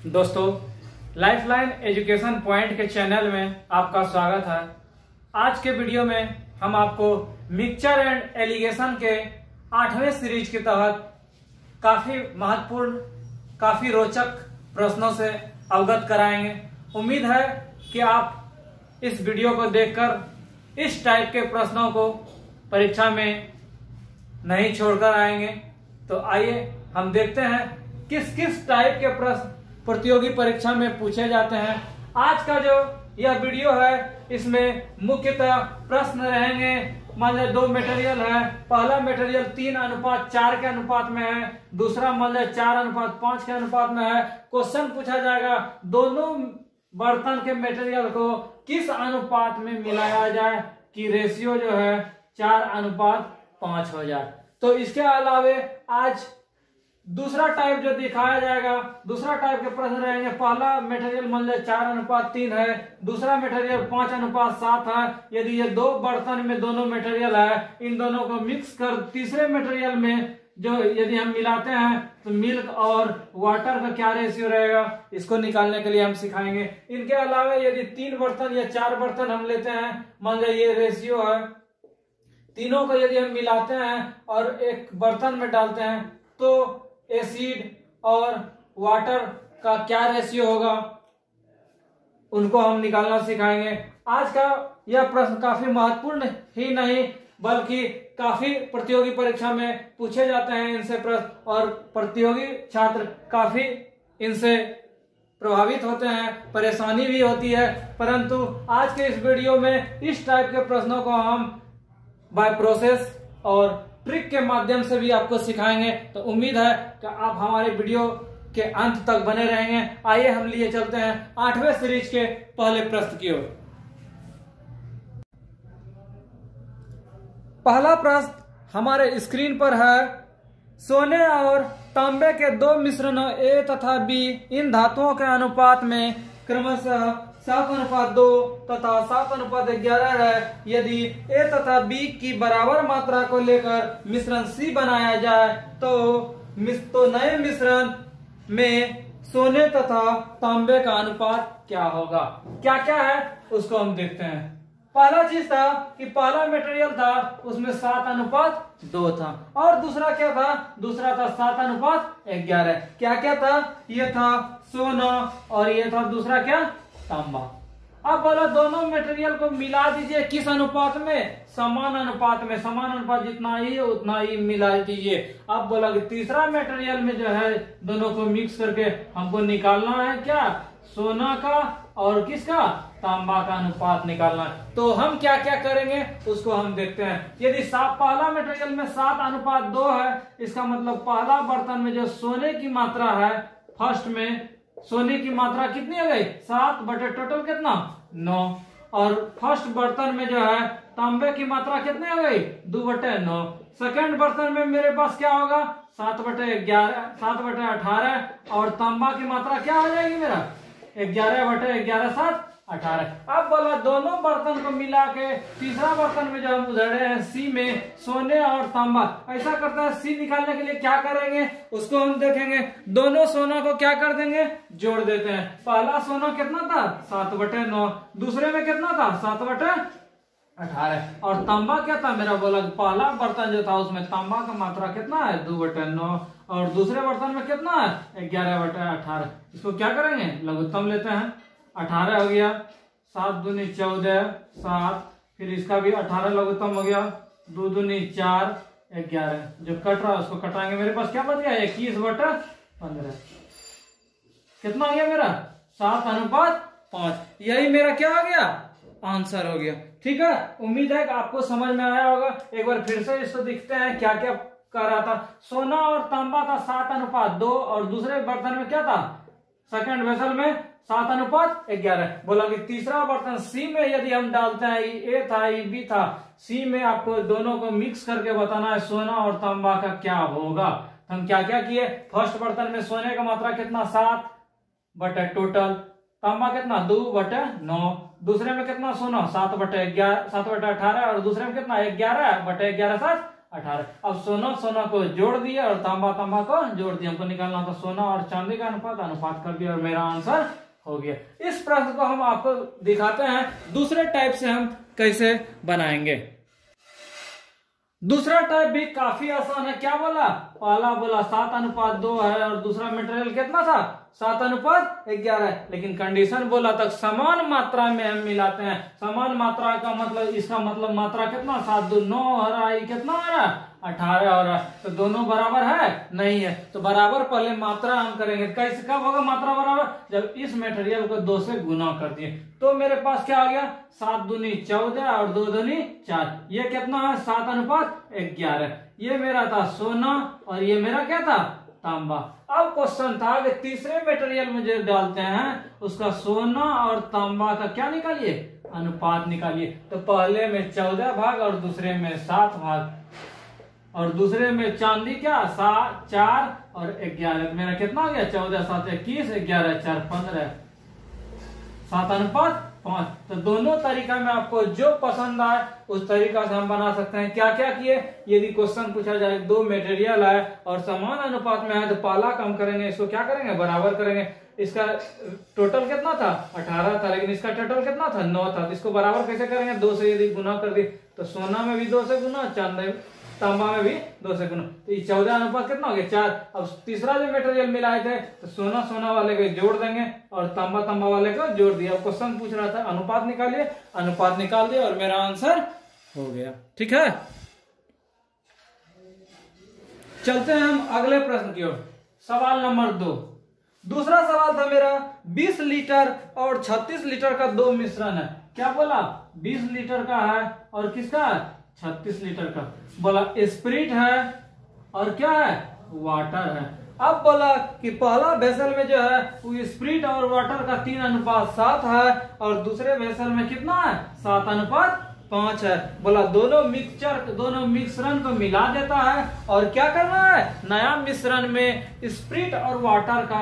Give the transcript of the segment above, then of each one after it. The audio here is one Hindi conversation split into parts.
दोस्तों, लाइफलाइन एजुकेशन पॉइंट के चैनल में आपका स्वागत है। आज के वीडियो में हम आपको मिक्सचर एंड एलिगेशन के 8वें सीरीज के तहत काफी महत्वपूर्ण, काफी रोचक प्रश्नों से अवगत कराएंगे। उम्मीद है कि आप इस वीडियो को देखकर इस टाइप के प्रश्नों को परीक्षा में नहीं छोड़कर आएंगे। तो आइए हम देखते हैं किस किस टाइप के प्रश्न प्रतियोगी परीक्षा में पूछे जाते हैं। आज का जो यह वीडियो है इसमें मुख्यतः प्रश्न रहेंगे। मान लीजिए 2 मटेरियल है। पहला मटेरियल 3:4 के अनुपात में है, दूसरा मान लीजिए 4:5 के अनुपात में है। क्वेश्चन पूछा जाएगा दोनों बर्तन के मटेरियल को किस अनुपात में मिलाया जाए कि रेशियो जो है 4:5 हो जाए। तो इसके अलावे आज दूसरा टाइप जो दिखाया जाएगा, दूसरा टाइप के प्रश्न रहेंगे। पहला मटेरियल मान लीजिए 4:3 है, दूसरा मटेरियल 5:7 है। यदि ये 2 बर्तन में दोनों मटेरियल है, इन दोनों को मिक्स कर तीसरे मटेरियल में जो यदि हम मिलाते हैं तो मिल्क और वाटर का क्या रेशियो रहेगा, इसको निकालने के लिए हम सिखाएंगे। इनके अलावा यदि 3 बर्तन या 4 बर्तन हम लेते हैं, मान लीजिए ये रेशियो है, तीनों को यदि हम मिलाते हैं और एक बर्तन में डालते हैं तो एसिड और वाटर का क्या रेशियो होगा, उनको हम निकालना सिखाएंगे। आज का यह प्रश्न काफी महत्वपूर्ण ही नहीं बल्कि काफी प्रतियोगी परीक्षा में पूछे जाते हैं इनसे प्रश्न, और प्रतियोगी छात्र काफी इनसे प्रभावित होते हैं, परेशानी भी होती है। परंतु आज के इस वीडियो में इस टाइप के प्रश्नों को हम बाय प्रोसेस और ट्रिक के माध्यम से भी आपको सिखाएंगे। तो उम्मीद है कि आप हमारे वीडियो के अंत तक बने रहेंगे। आइए हम लिए चलते हैं 8वें सीरीज के पहले प्रश्न की ओर। पहला प्रश्न हमारे स्क्रीन पर है। सोने और तांबे के 2 मिश्रणों ए तथा बी इन धातुओं के अनुपात में क्रमशः 7:2 तथा 7:11 है। यदि ए तथा बी की बराबर मात्रा को लेकर मिश्रण सी बनाया जाए तो नए मिश्रण में सोने तथा तांबे का अनुपात क्या होगा। क्या क्या है उसको हम देखते हैं। पहला चीज था कि पहला मटेरियल था उसमें 7:2 था, और दूसरा क्या था, दूसरा था 7:11। क्या क्या था, ये था सोना और ये था दूसरा क्या, तांबा। अब बोला दोनों मटेरियल को मिला दीजिए किस अनुपात में, समान अनुपात में। समान अनुपात जितना ही उतना ही मिला दीजिए। अब बोला कि तीसरा मटेरियल में जो है दोनों को मिक्स करके हमको निकालना है क्या, सोना का और किसका, तांबा का अनुपात निकालना है। तो हम क्या क्या करेंगे उसको हम देखते हैं। यदि पहला मटेरियल में 7:2 है, इसका मतलब पहला बर्तन में जो सोने की मात्रा है, फर्स्ट में सोने की मात्रा कितनी हो गई, 7 बटे टोटल कितना 9। और फर्स्ट बर्तन में जो है तांबे की मात्रा कितनी हो गई, 2 बटे 9। सेकेंड बर्तन में मेरे पास क्या होगा, 7 बटे 18, और तांबा की मात्रा क्या हो जाएगी मेरा 11 बटे 11 7 18। अब बोला दोनों बर्तन को मिला के तीसरा बर्तन में जो हम उधेड़े हैं सी में सोने और तांबा, ऐसा करता है सी निकालने के लिए क्या करेंगे उसको हम देखेंगे। दोनों सोना को क्या कर देंगे, जोड़ देते हैं। पहला सोना कितना था 7 बटे 9, दूसरे में कितना था 7 बटे 18, और तांबा क्या था मेरा, बोला पहला बर्तन जो था उसमें तांबा का मात्रा कितना है 2 बटे 9, और दूसरे बर्तन में कितना है 11 बटे 18। इसको क्या करेंगे, लघुत्तम लेते हैं। 18 हो गया, 7 दूनी 14 7, फिर इसका भी 18 लघुत्तम हो गया, 2 दूनी 4 11। जो कट रहा है उसको कटाएंगे। मेरे पास क्या बच गया 21 बटे 15। कितना हो गया मेरा 7:5। यही मेरा क्या हो गया, आंसर हो गया। ठीक है, उम्मीद है कि आपको समझ में आया होगा। एक बार फिर से इसको देखते हैं क्या क्या कर रहा था। सोना और तांबा था 7:2, और दूसरे बर्तन में क्या था, सेकंड वेसल में 7:11। बोला कि तीसरा बर्तन सी में यदि हम डालते हैं, ए था ये बी था, सी में आपको दोनों को मिक्स करके बताना है सोना और तांबा का क्या होगा। तो हम क्या क्या किए, फर्स्ट बर्तन में सोने का मात्रा कितना 7 बटे टोटल, तांबा कितना 2 बटे 9, दूसरे में कितना सोना 7 बटे 18, और दूसरे में कितना 11 बटे 11 7 18। अब सोना सोना को जोड़ दिया और तांबा तांबा को जोड़ दिया, हमको निकालना था सोना और चांदी का अनुपात, अनुपात कर दिया और मेरा आंसर हो गया। इस प्रश्न को हम आपको दिखाते हैं दूसरे टाइप से हम कैसे बनाएंगे। दूसरा टाइप भी काफी आसान है। क्या बोला, पहला बोला 7:2 है और दूसरा मटेरियल कितना था 7:11, लेकिन कंडीशन बोला तक समान मात्रा में हम मिलाते हैं। समान मात्रा का मतलब, इसका मतलब मात्रा कितना 7 2 9 हो रहा है, कितना हो रहा है 18 हो रहा है, तो दोनों बराबर है नहीं है, तो बराबर पहले मात्रा हम करेंगे। कैसे कब होगा मात्रा बराबर, जब इस मटेरियल को 2 से गुना कर दिए। तो मेरे पास क्या आ गया 7 दूनी 14 और 2 दूनी 4, ये कितना है 7:11। ये मेरा था सोना और ये मेरा क्या था तांबा। अब क्वेश्चन था कि तीसरे मटेरियल में जो डालते हैं उसका सोना और तांबा का क्या निकालिए, अनुपात निकालिए। तो पहले में 14 भाग और दूसरे में 7 भाग, और दूसरे में चांदी क्या 4 और 11, मेरा कितना आ गया 14 7 21, 11 4 15, 7:5। तो दोनों तरीका में आपको जो पसंद आए उस तरीका से हम बना सकते हैं। क्या क्या किए, यदि क्वेश्चन पूछा जाए 2 मटेरियल है और समान अनुपात में है तो पहला कम करेंगे, इसको क्या करेंगे बराबर करेंगे। इसका टोटल कितना था 18 था, लेकिन इसका टोटल कितना था 9 था, तो इसको बराबर कैसे करेंगे 2 से यदि गुना कर दिए तो सोना में भी 2 से गुना, चांदी तांबा में भी 2 से गुना, तो ये 14 अनुपात कितना हो गया 4। अब तीसरा जो मटेरियल मिलाए थे तो सोना सोना वाले को जोड़ देंगे और तांबा तांबा वाले को जोड़ दिया। अब क्वेश्चन पूछ रहा था अनुपात निकालिए, अनुपात निकाल दिया और मेरा आंसर हो गया। ठीक है, चलते हैं हम अगले प्रश्न की ओर। सवाल नंबर 2। दूसरा सवाल था मेरा 20 लीटर और 36 लीटर का 2 मिश्रण है। क्या बोला 20 लीटर का है और किसका है 36 लीटर का। बोला स्पिरिट है और क्या है वाटर है। अब बोला कि पहला वेसल में जो है वो स्पिरिट और वाटर का 3:7 है और दूसरे वेसल में कितना है 7:5 है। बोला दोनों मिश्रण को मिला देता है और क्या करना है नया मिश्रण में स्पिरिट और वाटर का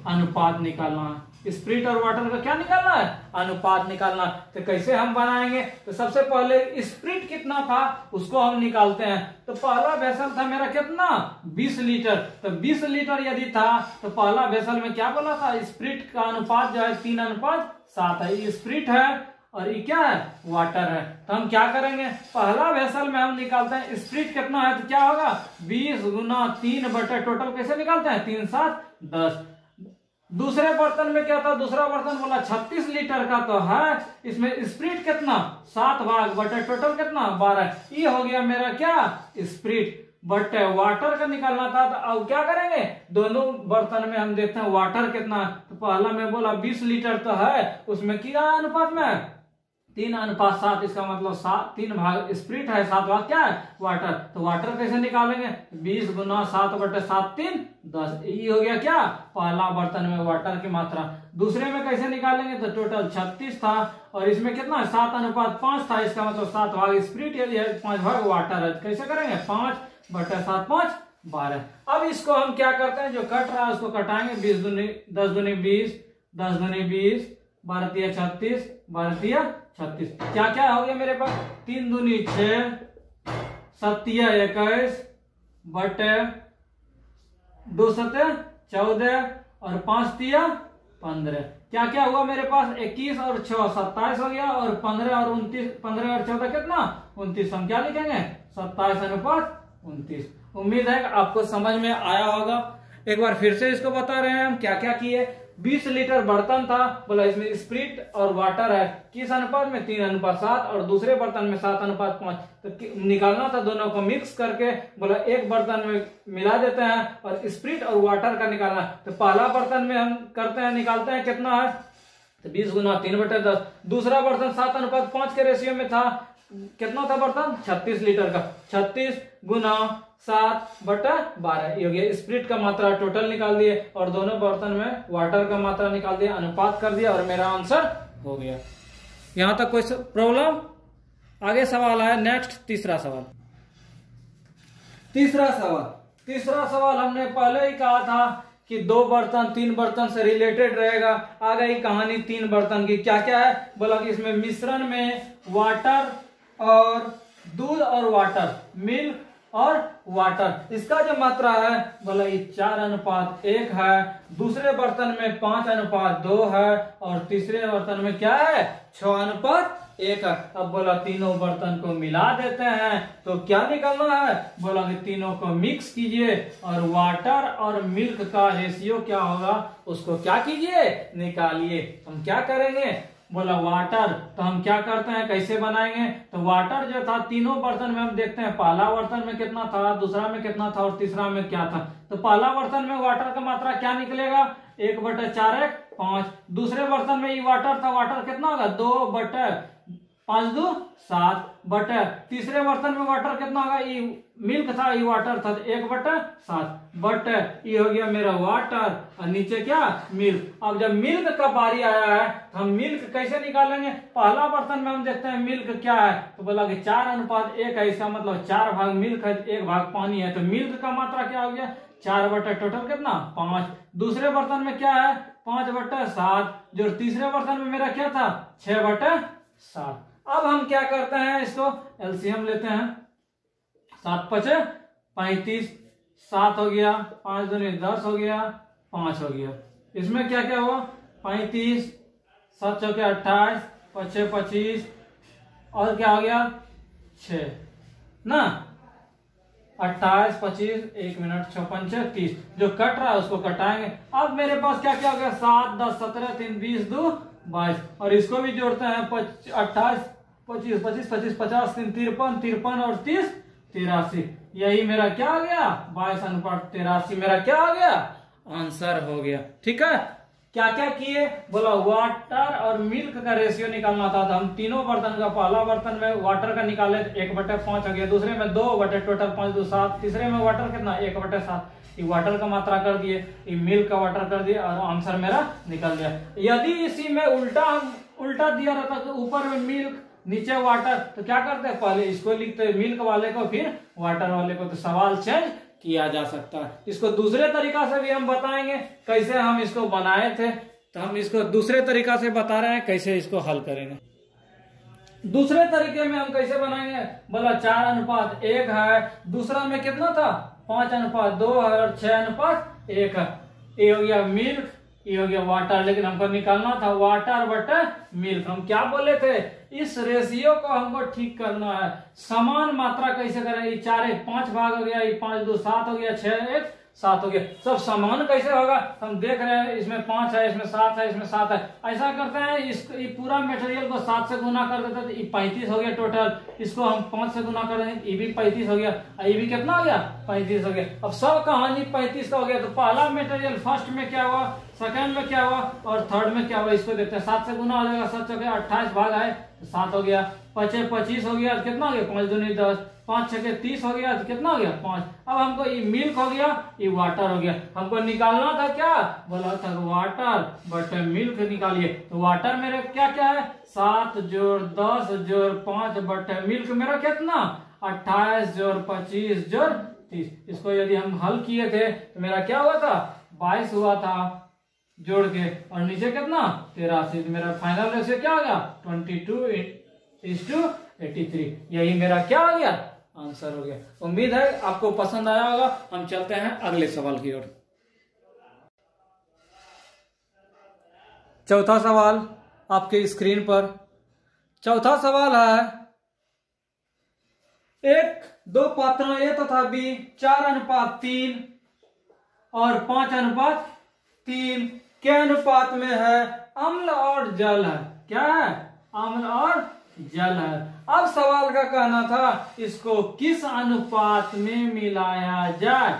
अनुपात निकालना है। स्पिरिट और वाटर का क्या निकालना है अनुपात निकालना। तो कैसे हम बनाएंगे, तो सबसे पहले स्पिरिट कितना था उसको हम निकालते हैं। तो पहला वेसल था मेरा कितना 20 लीटर, तो 20 लीटर यदि था तो पहला वेसल में क्या बोला था स्पिरिट का अनुपात जो है 3:7 है। ये स्पिरिट है और ये क्या है वाटर है। तो हम क्या करेंगे पहला वेसल में हम निकालते हैं स्पिरिट कितना है, तो क्या होगा 20 गुना 3 बटे टोटल कैसे निकालते हैं 3 7 10। दूसरे बर्तन में क्या था, दूसरा बर्तन बोला 36 लीटर का तो है, इसमें स्पिरिट कितना 7 भाग बटे टोटल कितना 12। ये हो गया मेरा क्या स्पिरिट बटे वाटर का निकालना था। तो अब क्या करेंगे दोनों बर्तन में हम देखते हैं वाटर कितना है। तो पहला में बोला 20 लीटर तो है, उसमें क्या अनुपात में है 3:7, इसका मतलब 3 भाग स्पिरिट है 7 भाग क्या है वाटर। तो वाटर कैसे निकालेंगे 20 गुना 7 बटे 7 3 10। ये हो गया क्या पहला बर्तन में वाटर की मात्रा। दूसरे में कैसे निकालेंगे तो टोटल 36 था और इसमें कितना 7:5 था, इसका मतलब 7 भाग स्पिरिट यदि है 5 भाग वाटर है। कैसे करेंगे 5 बटे 7 5 12। अब इसको हम क्या करते हैं जो कट रहा है उसको कटाएंगे 10 दूनी 20 10 दूनी 20 12 तिया 36 12 तिया 36। क्या क्या हो गया मेरे पास 3 दूनी 6 7 तिया 21 बटे 2 सते 14 और 5 तिया 15। क्या क्या हुआ मेरे पास 21 और 6 27 हो गया और 15 और 29 15 और 14 कितना 29। हम क्या लिखेंगे 27:29। उम्मीद है कि आपको समझ में आया होगा। एक बार फिर से इसको बता रहे हैं हम क्या क्या किए। 20 लीटर बर्तन था, बोला इसमें स्पिरिट और वाटर है किस अनुपात में 3:7 और दूसरे बर्तन में 7:5। तो निकालना था दोनों को मिक्स करके, बोला एक बर्तन में मिला देते हैं और स्पिरिट और वाटर का निकालना। तो पहला बर्तन में हम करते हैं निकालते हैं कितना है तो 20 गुना 3 बटे 10। दूसरा बर्तन 7:5 के रेशियो में था, कितना था बर्तन 36 लीटर का, 36 गुना 7 बटा 12। ये हो गया स्पिरिट का मात्रा टोटल निकाल दिए और दोनों बर्तन में वाटर का मात्रा निकाल दिया, अनुपात कर दिया और मेरा आंसर हो गया। यहां तक कोई प्रॉब्लम। आगे सवाल है नेक्स्ट तीसरा सवाल। तीसरा सवाल हमने पहले ही कहा था कि 2 बर्तन 3 बर्तन से रिलेटेड रहेगा। आ गई कहानी 3 बर्तन की। क्या क्या है बोला कि इसमें मिश्रण में वाटर और दूध और वाटर, मिल्क और वाटर, इसका जो मात्रा है बोला ये 4:1 है। दूसरे बर्तन में 5:2 है और तीसरे बर्तन में क्या है 6:1 है। अब बोला तीनों बर्तन को मिला देते हैं तो क्या निकलना है, बोला कि तीनों को मिक्स कीजिए और वाटर और मिल्क का रेशियो क्या होगा उसको क्या कीजिए निकालिए। हम क्या करेंगे, बोला वाटर, तो हम क्या करते हैं कैसे बनाएंगे, तो वाटर जो था तीनों बर्तन में हम देखते हैं पहला बर्तन में कितना था, दूसरा में कितना था और तीसरा में क्या था। तो पहला बर्तन में वाटर का मात्रा क्या निकलेगा 1/4 5। दूसरे बर्तन में ये वाटर था, वाटर कितना होगा 2/5 7 बटे। तीसरे बर्तन में वाटर कितना होगा, ये मिल्क था ये वाटर था 1/7 बटे, ये हो गया मेरा वाटर और नीचे क्या मिल्क। अब जब मिल्क का बारी आया है तो हम मिल्क कैसे निकालेंगे, पहला बर्तन में हम देखते हैं मिल्क क्या है, तो बोला कि 4:1 है, इसका मतलब 4 भाग मिल्क है 1 भाग पानी है, तो मिल्क का मात्रा क्या हो गया 4 बटे टोटल कितना 5। दूसरे बर्तन में क्या है 5/7, जो तीसरे बर्तन में मेरा क्या था 6/7। अब हम क्या करते हैं, इसको एलसीएम लेते हैं, 7×5 35, 7 हो गया, 5 दूनी 10 हो गया, 5 हो गया। इसमें क्या क्या हुआ 35, 7 चौके 28, 5 25 और क्या हो गया 6 ना, 28 25 1 मिनट 6 5 30, जो कट रहा है उसको कटाएंगे। अब मेरे पास क्या क्या हो गया 7 10 17 3 20 2 22 और इसको भी जोड़ते हैं 28 25 25 25 50 3 53 53 और 30 83, यही मेरा क्या हो गया 22:83 मेरा क्या हो गया आंसर हो गया। ठीक है, क्या क्या किए, बोला वाटर और मिल्क का रेशियो निकालना था, तो हम तीनों बर्तन का पहला बर्तन में वाटर का निकाले 1/5 हो गया, दूसरे में 2 बटे टोटल 5 2 7, तीसरे में वाटर कितना 1/7, ये वाटर का मात्रा कर दिए, ये मिल्क का वाटर कर दिए और आंसर मेरा निकल गया। यदि इसी में उल्टा दिया रहता तो ऊपर में मिल्क नीचे वाटर, तो क्या करते हैं पहले इसको लिखते मिल्क वाले को फिर वाटर वाले को, तो सवाल चेंज किया जा सकता है। इसको दूसरे तरीका से भी हम बताएंगे कैसे हम इसको बनाए थे, तो हम इसको दूसरे तरीका से बता रहे हैं कैसे इसको हल करेंगे। दूसरे तरीके में हम कैसे बनाएंगे, बोला 4:1 है, दूसरा में कितना था 5:2 है और 6:1 है, ये हो गया मिल्क, ये हो गया वाटर, लेकिन हमको निकालना था वाटर बटे मिल्क। हम क्या बोले थे, इस रेशियो को हमको ठीक करना है, समान मात्रा कैसे करें, ये 4 1 5 भाग हो गया, ये 5 2 7 हो गया, 6 1 7 हो गया, सब समान कैसे होगा, हम देख रहे हैं इसमें 5 है, इसमें 7 है, इसमें 7 है, ऐसा करते हैं इसको ये पूरा मटेरियल को 7 से गुना कर देते हैं तो ये 35 हो गया टोटल, इसको हम 5 से गुना कर देंगे ये भी 35 हो गया, ये भी कितना हो गया 35 हो गया। अब सब कहानी 35 का हो गया, तो पहला मटेरियल फर्स्ट में क्या हुआ, सेकंड में क्या हुआ और थर्ड में क्या हुआ, इसको देखते हैं, 7 से गुना हो जाएगा, 7 चौके 28 भाग आए तो 7 हो गया, 5 25 हो गया, कितना हो गया 5 दूनी 10, 5 6 30 हो गया तो कितना हो गया 5। अब हमको ये मिल्क हो गया, ये वाटर हो गया, हमको निकालना था क्या, बोला था वाटर बटे मिल्क निकालिए, तो वाटर मेरे क्या क्या है 7 जोड़ 10 जोड़ 5 बटे मिल्क मेरा कितना 28 जोड़ 25 जोड़ 30। इसको यदि हम हल किए थे तो मेरा क्या हुआ था 22 हुआ था जोड़ के, और नीचे कितना 83, मेरा फाइनल रेशियो क्या हो गया 22:83, यही मेरा क्या हो गया आंसर हो गया। उम्मीद है आपको पसंद आया होगा। हम चलते हैं अगले सवाल की ओर। चौथा सवाल आपके स्क्रीन पर, चौथा सवाल है, एक दो पात्रों ए तथा बी 4:3 और 5:3 के अनुपात में है, अम्ल और जल है, क्या है अम्ल और जल है। अब सवाल का कहना था इसको किस अनुपात में मिलाया जाए,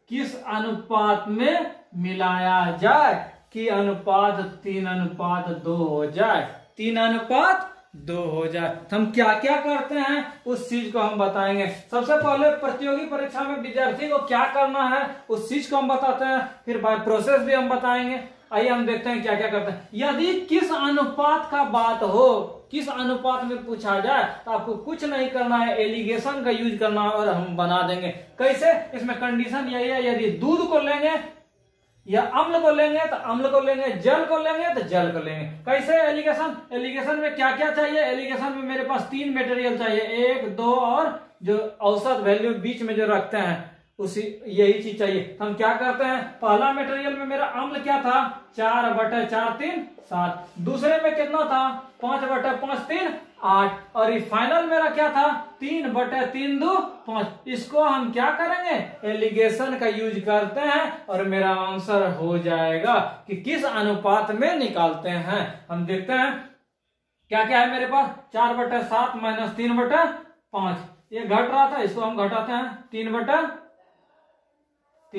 किस अनुपात में मिलाया जाए कि अनुपात 3:2 हो जाए, 3:2 हो जाए। तो हम क्या क्या करते हैं उस चीज को हम बताएंगे। सबसे पहले प्रतियोगी परीक्षा में विद्यार्थी को क्या करना है उस चीज को हम बताते हैं, फिर बाय प्रोसेस भी हम बताएंगे। आइए हम देखते हैं क्या क्या करते हैं। यदि किस अनुपात का बात हो, किस अनुपात में पूछा जाए तो आपको कुछ नहीं करना है, एलिगेशन का यूज करना है और हम बना देंगे। कैसे, इसमें कंडीशन यही है, यदि दूध को लेंगे या अम्ल को लेंगे तो अम्ल को लेंगे, जल को लेंगे तो जल को लेंगे। कैसे एलिगेशन, एलिगेशन में क्या क्या चाहिए, एलिगेशन में मेरे पास 3 मटेरियल चाहिए, 1, 2 और जो औसत वैल्यू बीच में जो रखते हैं उसी यही चीज चाहिए। हम क्या करते हैं, पहला मटेरियल में मेरा अम्ल क्या था 4/4 3 7, दूसरे में कितना था 5/5 3 8, और ये फाइनल मेरा क्या था 3/3 2 5। इसको हम क्या करेंगे, एलिगेशन का यूज करते हैं और मेरा आंसर हो जाएगा कि किस अनुपात में निकालते हैं। हम देखते हैं क्या क्या है मेरे पास, 4/7 - 3/5, ये घट रहा था, इसको हम घटाते हैं 3/5 -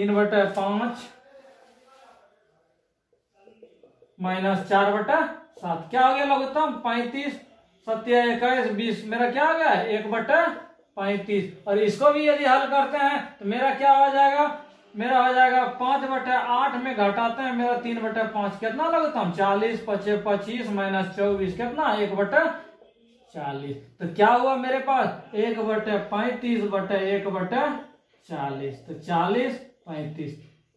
4/7, क्या हो गया लघुत्तम 35 7 21 20, मेरा क्या हो गया 1/35। और इसको भी यदि हल करते हैं तो मेरा क्या हो जाएगा, मेरा हो जाएगा 5/8 में घटाते हैं मेरा 3/5, कितना लघुत्तम 40 25 25 - 24 कितना 1/40। तो क्या हुआ मेरे पास 1/35/1/40, तो 40 35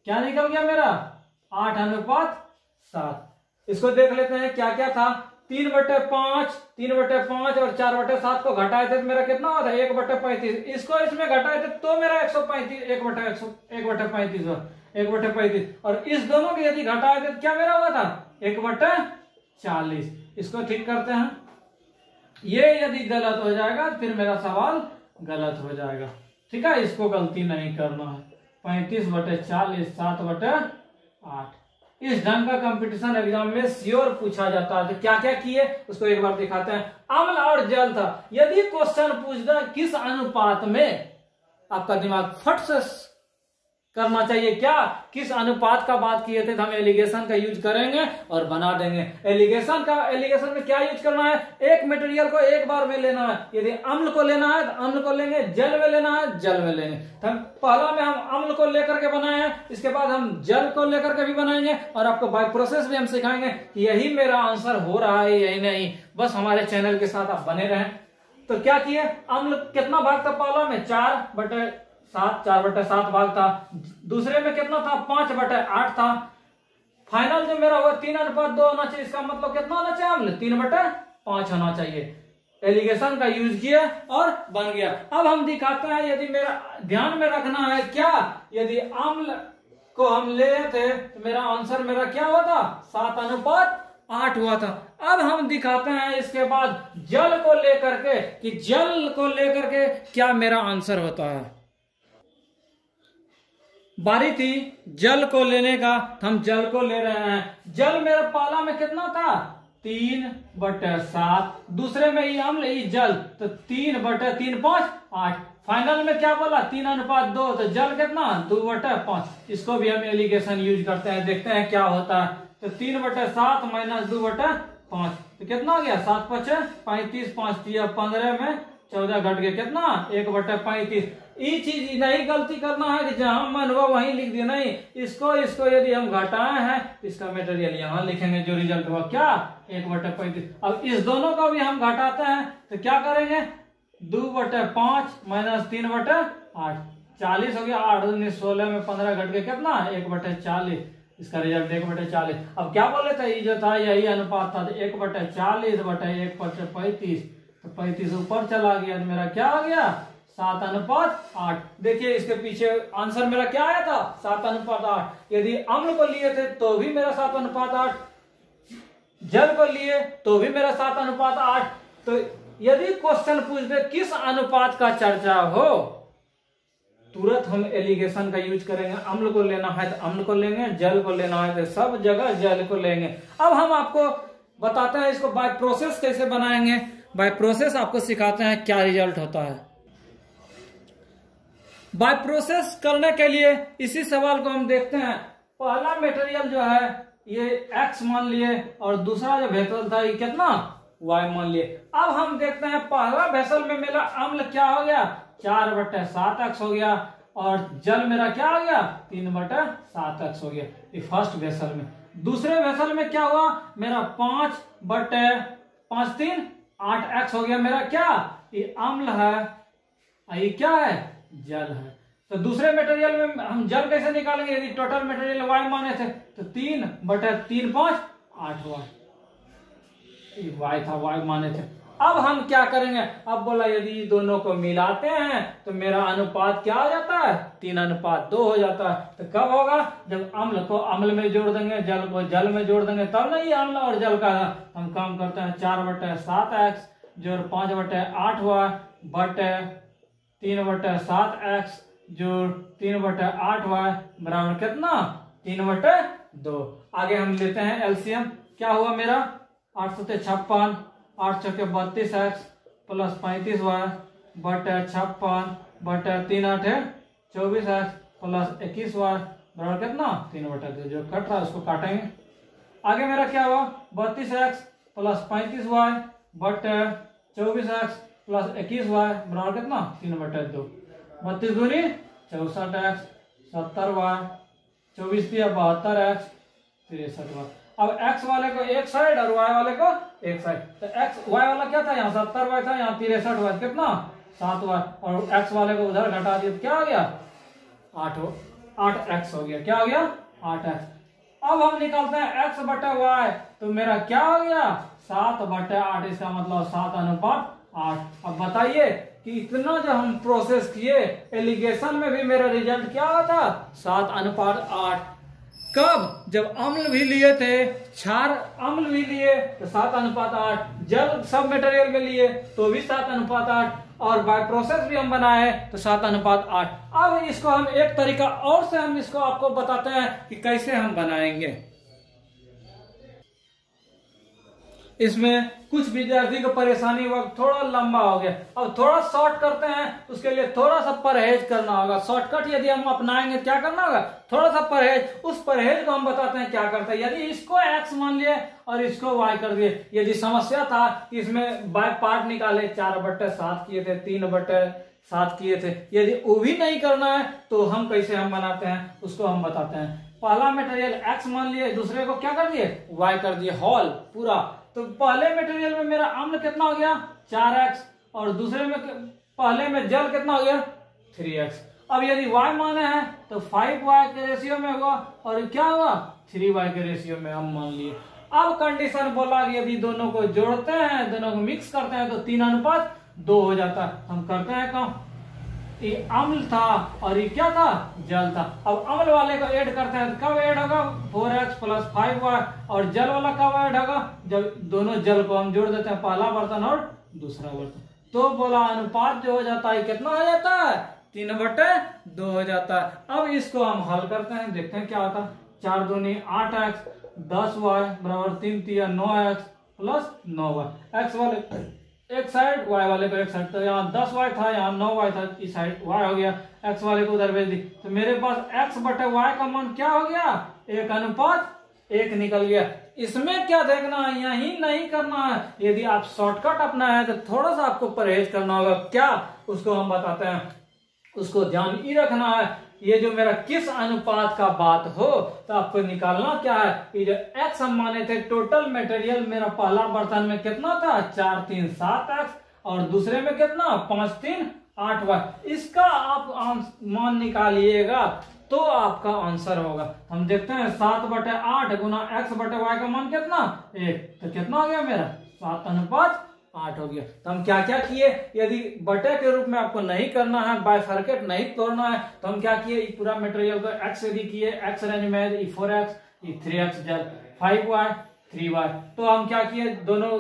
क्या निकल गया मेरा 8:7। इसको देख लेते हैं क्या क्या था, 3/5 और 4/7 को घटाए थे तो मेरा कितना हुआ था 1/35, इसको इसमें घटाए थे तो मेरा 135 1/35 और इस दोनों के यदि घटाए थे तो क्या मेरा हुआ था 1/40। इसको ठीक करते हैं, ये यदि गलत हो जाएगा तो फिर मेरा सवाल गलत हो जाएगा, ठीक है, इसको गलती नहीं करना है। 35/40 7/8, इस ढंग का कंपटीशन एग्जाम में श्योर पूछा जाता है। तो क्या क्या किए उसको एक बार दिखाते हैं। अम्ल और जल था, यदि क्वेश्चन पूछता किस अनुपात में, आपका दिमाग फट से करना चाहिए क्या, किस अनुपात का बात किए थे तो हम एलिगेशन का यूज करेंगे और बना देंगे। एलिगेशन में क्या यूज करना है, एक मटेरियल को एक बार में लेना है, यदि अम्ल को लेना है तो अम्ल को लेंगे, जल में लेना है जल में लेंगे। तो हम पहला में हम अम्ल को लेकर के बनाए हैं, इसके बाद हम जल को लेकर के भी बनाएंगे और आपको बाय प्रोसेस भी हम सिखाएंगे कि यही मेरा आंसर हो रहा है यही नहीं, बस हमारे चैनल के साथ आप बने रहें। तो क्या किए, अम्ल कितना भाग था पहला में 4/7 भाग था, दूसरे में कितना था 5/8 था, फाइनल जो मेरा हुआ 3:2 होना चाहिए, इसका मतलब कितना होना चाहिए अम्ल 3/5 होना चाहिए। एलिगेशन का यूज किया और बन गया। अब हम दिखाते हैं, यदि मेरा ध्यान में रखना है क्या, यदि अम्ल को हम ले थे तो मेरा आंसर मेरा क्या हुआ था 7:8 हुआ था। अब हम दिखाते हैं इसके बाद जल को लेकर के कि जल को लेकर के क्या मेरा आंसर होता है। बारी थी जल को लेने का, हम जल को ले रहे हैं। जल मेरा पहला में कितना था 3/7, दूसरे में ये अम्ल ये जल तो 3/3 5 8, फाइनल में क्या बोला 3:2, तो जल कितना 2/5। इसको भी हम एलिगेशन यूज करते हैं, देखते हैं क्या होता है। तो 3/7 - 2/5 तो कितना हो गया 7×5 35, 5 15 में 14 घट गया कितना 1/35। ये चीज नहीं गलती करना है कि जहां मन हुआ वहीं लिख दिया, नहीं, इसको यदि हम घटाए हैं तो इसका मटेरियल यहाँ लिखेंगे, जो रिजल्ट हुआ क्या 1/35। अब इस दोनों का भी हम घटाते हैं तो क्या करेंगे 2/5 - 3/8 40 हो गया, 8 19 16 में 15 घट गया कितना 1/40, इसका रिजल्ट 1/40। अब क्या बोले थे, ये जो था यही अनुपात था 1/40/1/35, तो 35 ऊपर चला गया तो मेरा क्या आ गया 7:8। देखिए इसके पीछे आंसर मेरा क्या आया था 7:8। यदि अम्ल को लिए थे तो भी मेरा 7:8, जल को लिए तो भी मेरा 7:8। तो यदि क्वेश्चन पूछते किस अनुपात का चर्चा हो, तुरंत हम एलिगेशन का यूज करेंगे। अम्ल को लेना है तो अम्ल को लेंगे, जल को लेना है तो सब जगह जल को लेंगे। अब हम आपको बताते हैं इसको बाय प्रोसेस कैसे बनाएंगे। बाय प्रोसेस आपको सिखाते हैं क्या रिजल्ट होता है। बाय प्रोसेस करने के लिए इसी सवाल को हम देखते हैं। पहला मटेरियल जो है ये x मान लिए और दूसरा जो वेसल था ये कितना y मान लिए। अब हम देखते हैं पहला वेसल में मेरा अम्ल क्या हो गया 4/7x हो गया और जल मेरा क्या हो गया 3/7x हो गया, ये फर्स्ट वेसल में। दूसरे वेसल में क्या हुआ मेरा 5/5 3 8x हो गया, मेरा क्या ये अम्ल है, ये क्या है जल है। तो दूसरे मटेरियल में हम जल कैसे निकालेंगे? यदि टोटल मटेरियल y माने थे तो 3/3 5 8 y था, y माने थे। अब हम क्या करेंगे? अब बोला यदि दोनों को मिलाते हैं तो मेरा अनुपात क्या हो जाता है? 3:2 हो जाता है। तो कब होगा? जब अम्ल को अम्ल में जोड़ देंगे, जल को जल में जोड़ देंगे, तब नहीं अम्ल और जल का हम काम करते हैं। 4/7x जोड़ 5/8y बटे 3/7x जोड़ 3/8y बराबर कितना? 3/2। आगे हम लेते हैं एलसीएम। क्या हुआ मेरा? 856 8 चौके 32x प्लस 35y बटे 56 बटे 3 8 24x प्लस 21y बराबर कितना? 3/2। जो कट रहा है उसको काटेंगे। आगे मेरा क्या हुआ? 32x प्लस 35y बटे 24x प्लस 21y बराबर कितना? 3/2। 32 दूनी 64x 70y 24 दिया 72x 63y। अब x वाले को एक साइड और y वाले को एक साइड। तो x y वाला क्या था? यहाँ 70y था, यहाँ 63y कितना? 7y। और x वाले को उधर घटा दिया तो क्या हो गया? 8x हो गया। क्या हो गया? 8x। अब हम निकालते हैं x बटे y, तो मेरा क्या हो गया? 7/8। इसका मतलब 7:8। अब बताइए कि इतना जो हम प्रोसेस किए, एलिगेशन में भी मेरा रिजल्ट क्या होता? 7:8। कब? जब अम्ल भी लिए थे, क्षार अम्ल भी लिए तो 7:8, जल सब मटेरियल में लिए तो भी 7:8, और बाय प्रोसेस भी हम बनाए तो 7:8। अब इसको हम एक तरीका और से हम इसको आपको बताते हैं कि कैसे हम बनाएंगे। इसमें कुछ विद्यार्थी को परेशानी हुआ, थोड़ा लंबा हो गया। अब थोड़ा शॉर्ट करते हैं, उसके लिए थोड़ा सा परहेज करना होगा। शॉर्टकट यदि हम अपनाएंगे क्या करना होगा? थोड़ा सा परहेज। उस परहेज को हम बताते हैं क्या करते हैं। यदि इसको x मान लिए और इसको y कर दिए, यदि समस्या था कि इसमें बाय पार्ट निकाले, 4/7 किए थे, 3/7 किए थे, यदि वो भी नहीं करना है तो हम कैसे हम बनाते हैं उसको हम बताते हैं। पहला मटेरियल x मान लिए, दूसरे को क्या कर दिए? y कर दिए, होल पूरा। तो पहले मटेरियल में मेरा अम्ल कितना हो गया? 4x, और दूसरे में पहले में जल कितना हो गया? 3x। अब यदि y माने हैं तो 5y के रेशियो में हुआ, और क्या हुआ? 3y के रेशियो में हम मान लिए। अब कंडीशन बोला कि यदि दोनों को जोड़ते हैं, दोनों को मिक्स करते हैं तो 3:2 हो जाता है। हम करते हैं काम। ये अम्ल था और ये क्या था? जल था। अब अम्ल वाले को ऐड करते हैं तो कब ऐड होगा? 4x plus 5y। और जल वाला कब ऐड होगा? जब दोनों जल को हम जोड़ देते हैं, पहला बर्तन और दूसरा बर्तन। तो बोला अनुपात जो हो जाता है कितना हो जाता है? 3/2 हो जाता है। अब इसको हम हल करते हैं, देखते हैं क्या होता है। 4 दूनी 8x 10y बराबर 3 तिया 9x प्लस 9y। x वाले एक साइड, y वाले को एक साइड। तो यहाँ 10y था, यहाँ 9y था, इस साइड y हो गया। x वाले को उधर भेज दी तो मेरे पास x बटे y का मान क्या हो गया? 1:1 निकल गया। इसमें क्या देखना है? यही नहीं करना है। यदि आप शॉर्टकट अपना है तो थोड़ा सा आपको परहेज करना होगा। क्या? उसको हम बताते हैं। उसको ध्यान ही रखना है, ये जो मेरा किस अनुपात का बात हो तो आपको निकालना क्या है? ये जो x हम माने थे, टोटल मटेरियल मेरा पहला बर्तन में कितना था? 4 3 7x, और दूसरे में कितना? 5 3 8y। इसका आप मान निकालिएगा तो आपका आंसर होगा। हम देखते हैं 7/8 गुना x बटे y का मान कितना? 1। तो कितना हो गया मेरा? 7:8 हो गया। तो हम क्या क्या किए? यदि बटे के रूप में आपको नहीं करना है, बाइफर्केट नहीं तोड़ना है, तो हम क्या किए? पूरा मटेरियल को x यदि किए, x रेंज में 4x 3x जल 5y 3y। तो हम क्या किए? दोनों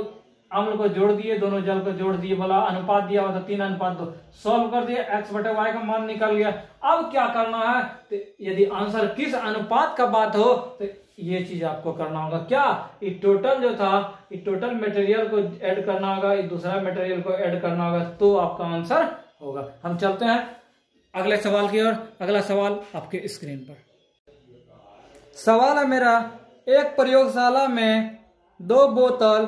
अम्ल को जोड़ दिए, दोनों जल को जोड़ दिए, बोला अनुपात दिया हुआ था 3:2। सॉल्व कर दिया, x बटे y का मान निकल गया। अब क्या करना है? तो यदि आंसर किस अनुपात का बात हो तो ये चीज आपको करना होगा। क्या? ये टोटल जो था, ये टोटल मटेरियल को ऐड करना होगा, ये दूसरा मटेरियल को ऐड करना होगा, तो आपका आंसर होगा। हम चलते हैं अगले सवाल की ओर। अगला सवाल आपके स्क्रीन पर। सवाल है मेरा, एक प्रयोगशाला में 2 बोतल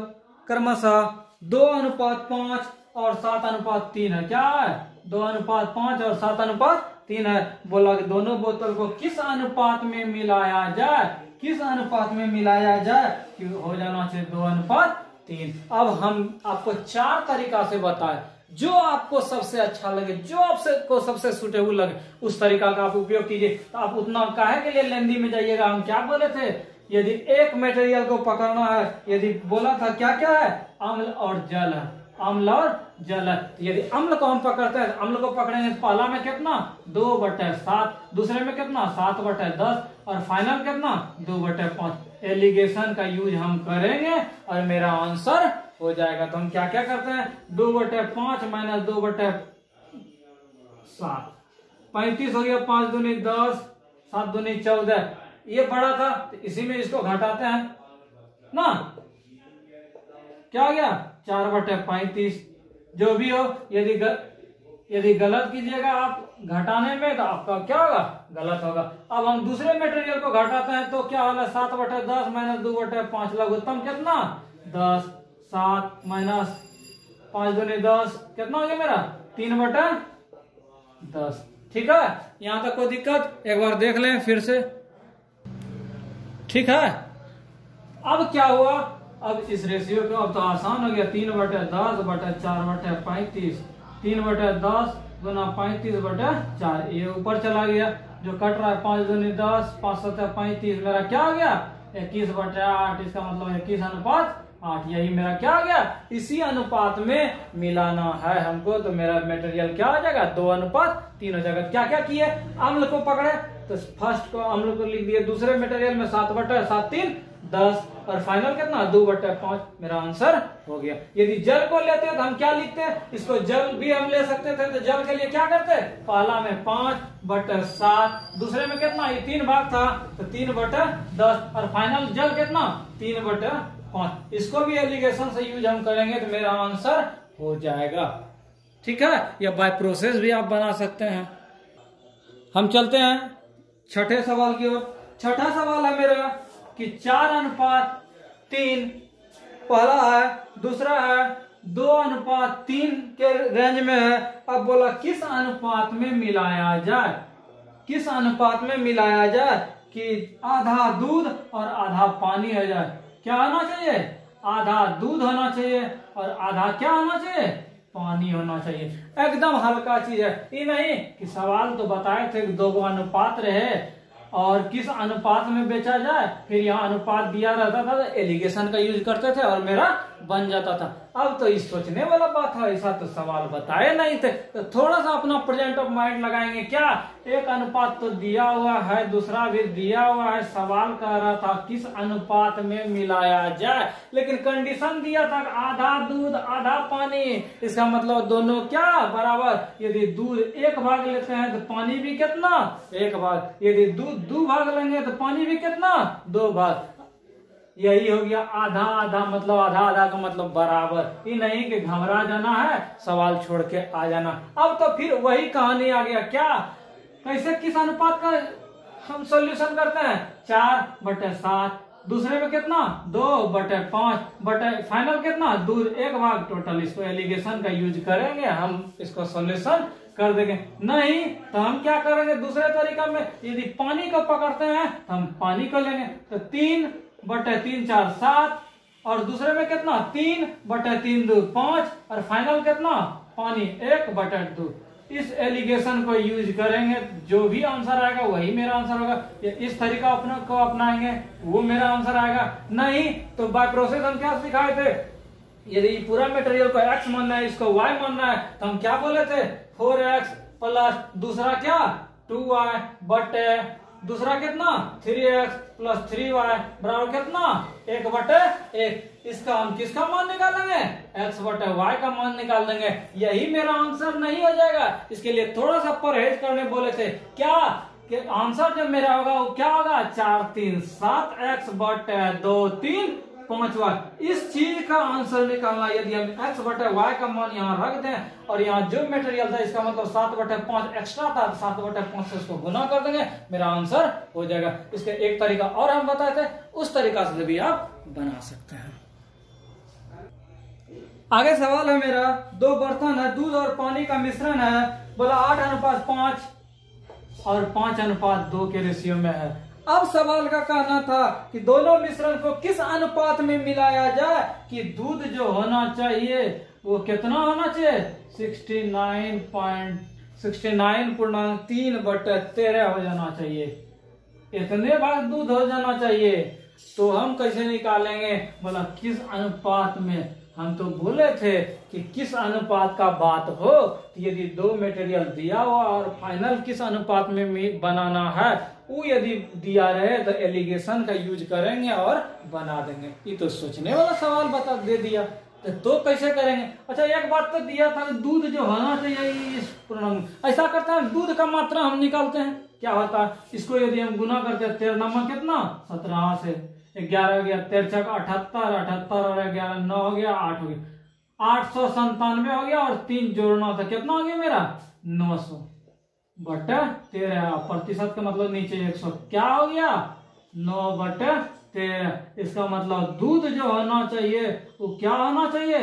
क्रमशः 2:5 और 7:3 है। क्या है? 2:5 और 7:3 है। बोला कि दोनों बोतल को किस अनुपात में मिलाया जाए? किस अनुपात में मिलाया जाए कि हो जाना चाहिए 2:3। अब हम आपको 4 तरीका से बताए। जो आपको सबसे अच्छा लगे, जो आपको सबसे सुटेबल लगे, उस तरीका का आप उपयोग कीजिए। तो आप उतना काहे के लिए लेंदी में जाइएगा। हम क्या बोले थे, यदि एक मटेरियल को पकड़ना है, यदि बोला था क्या क्या है, अम्ल और जल है, अम्ल और जल है। तो यदि अम्ल को हम पकड़ते हैं, अम्ल को पकड़ेंगे तो पहला में कितना 2/7, दूसरे में कितना 7/10 और फाइनल कितना 2/5। एलिगेशन का यूज हम करेंगे और मेरा आंसर हो जाएगा। तो हम क्या क्या करते हैं, 2/5 माइनस 2/7, 35 हो गया, 5 दूनी 10, 7 दूनी 14। ये बड़ा था तो इसी में इसको घटाते हैं ना, क्या हो गया 4/35। जो भी हो, यदि गलत कीजिएगा आप घटाने में तो आपका क्या होगा, गलत होगा। अब हम दूसरे मटेरियल को घटाते हैं तो क्या होगा, 7/10 माइनस 2/5, लघुत्तम कितना 10, 7 माइनस 5 दूनी 10, कितना हो गया मेरा 3/10। ठीक है, यहां तक कोई दिक्कत, एक बार देख लें फिर से। ठीक है, अब क्या हुआ, अब इस रेशियो को अब तो आसान हो गया, 3/10/4/35, 3/10 गुना 35/4, ये ऊपर चला गया, जो कट रहा है 5 दूनी 10, 5 7 35, मेरा क्या हो गया 21/8। इसका मतलब 21:8, यही मेरा क्या हो गया, इसी अनुपात में मिलाना है हमको। तो मेरा मटेरियल क्या हो जाएगा, 2:3 हो जाएगा। क्या क्या किए, अम्ल को पकड़े तो फर्स्ट को अम्ल को लिख दिए, दूसरे मटेरियल में 7/7 3 10 और फाइनल कितना 2/5, मेरा आंसर हो गया। यदि जल को लेते हैं तो हम क्या लिखते हैं, इसको जल भी हम ले सकते थे। तो जल के लिए क्या करते हैं, पहला में 5/7, दूसरे में कितना, ये 3 भाग था तो 3/10 और फाइनल जल कितना 3/5। इसको भी एलिगेशन से यूज हम करेंगे तो मेरा आंसर हो जाएगा। ठीक है, या बाय प्रोसेस भी आप बना सकते हैं। हम चलते हैं छठे सवाल की ओर। छठा सवाल है मेरा कि 4:3 पहला है, दूसरा है 2:3 के रेंज में है। अब बोला किस अनुपात में मिलाया जाए, किस अनुपात में मिलाया जाए कि आधा दूध और आधा पानी हो जाए। क्या होना चाहिए, आधा दूध होना चाहिए और आधा क्या होना चाहिए, पानी होना चाहिए। एकदम हल्का चीज है, ये नहीं कि सवाल तो बताए थे कि 2 अनुपात रहे और किस अनुपात में बेचा जाए, फिर यहाँ अनुपात दिया रहता था तो एलिगेशन का यूज करते थे और मेरा बन जाता था। अब तो इस सोचने वाला बात है, ऐसा तो सवाल बताए नहीं थे। तो थोड़ा सा अपना प्रेजेंट ऑफ माइंड लगाएंगे। क्या एक अनुपात तो दिया हुआ है, दूसरा भी दिया हुआ है, सवाल कह रहा था किस अनुपात में मिलाया जाए, लेकिन कंडीशन दिया था आधा दूध आधा पानी। इसका मतलब दोनों क्या बराबर। यदि दूध 1 भाग लेते हैं तो पानी भी कितना 1 भाग, यदि दूध 2 भाग लेंगे तो पानी भी कितना 2 भाग। यही हो गया आधा आधा, मतलब आधा आधा का मतलब बराबर। ये नहीं कि घबरा जाना है, सवाल छोड़ के आ जाना। अब तो फिर वही कहानी आ गया। क्या, कैसे, किस अनुपात का हम सॉल्यूशन करते हैं, 4/7, दूसरे में कितना 2/5, फाइनल कितना दूध 1 भाग टोटल। इसको एलिगेशन का यूज करेंगे, हम इसको सॉल्यूशन कर देंगे। नहीं तो हम क्या करेंगे, दूसरे तरीका में यदि पानी को पकड़ते हैं तो हम पानी को लेंगे। तो 3/3 4 7 और दूसरे में कितना 3/3 2 5 और फाइनल कितना पानी 1/2। इस एलिगेशन को यूज करेंगे, जो भी आंसर आएगा वही मेरा आंसर होगा। इस तरीका को अपनाएंगे वो मेरा आंसर आएगा। नहीं तो बाय प्रोसेस हम क्या सिखाए थे, यदि पूरा मटेरियल को x मानना है, इसको y मानना है, तो हम क्या बोले थे 4x प्लस दूसरा क्या 2y बटे दूसरा कितना 3x प्लस 3y बराबर कितना 1/1। इसका हम किसका मान निकालेंगे, x/y का मान निकाल देंगे। यही मेरा आंसर नहीं हो जाएगा, इसके लिए थोड़ा सा परहेज करने बोले थे। क्या कि आंसर जब मेरा होगा वो क्या होगा 4 3 7 x/2 3 5y। इस चीज का आंसर निकालना, यदि हम x/y का मान यहाँ रख दें और यहाँ जो मटेरियल था इसका मतलब 7/5 एक्स्ट्रा था, 7/5 से उसको गुना कर देंगे, मेरा आंसर हो जाएगा। इसका एक तरीका और हम बताए थे, उस तरीका से भी आप बना सकते हैं। आगे सवाल है मेरा, 2 बर्तन है, दूध और पानी का मिश्रण है। बोला 8:5 और 5:2 के रेशियो में है। अब सवाल का कहना था कि दोनों मिश्रण को किस अनुपात में मिलाया जाए कि दूध जो होना चाहिए वो कितना होना चाहिए 69.3/13 हो जाना चाहिए। इतने भाग दूध हो जाना चाहिए। तो हम कैसे निकालेंगे, बोला किस अनुपात में। हम तो बोले थे कि किस अनुपात का बात हो, तो यदि दो मटेरियल दिया हुआ और फाइनल किस अनुपात में बनाना है, वो यदि दिया रहे तो एलिगेशन का यूज करेंगे और बना देंगे। ये तो सोचने वाला सवाल बता दे दिया। तो कैसे करेंगे। अच्छा एक बात तो दिया था, दूध जो होना चाहिए इस पूर्णांक, ऐसा करते हैं दूध का मात्रा हम निकालते हैं। क्या होता है, इसको यदि हम गुना करते हैं 13 नंबर कितना 17 से, 11 हो गया, 13 छक 78, 78 और 11 9 हो गया, 8 हो गया, 897 हो गया। और 3 जोड़ना था, कितना हो गया मेरा 900 बटे 13। प्रतिशत का मतलब नीचे 100, क्या हो गया 9 बटे 13। इसका मतलब दूध जो होना चाहिए वो क्या होना चाहिए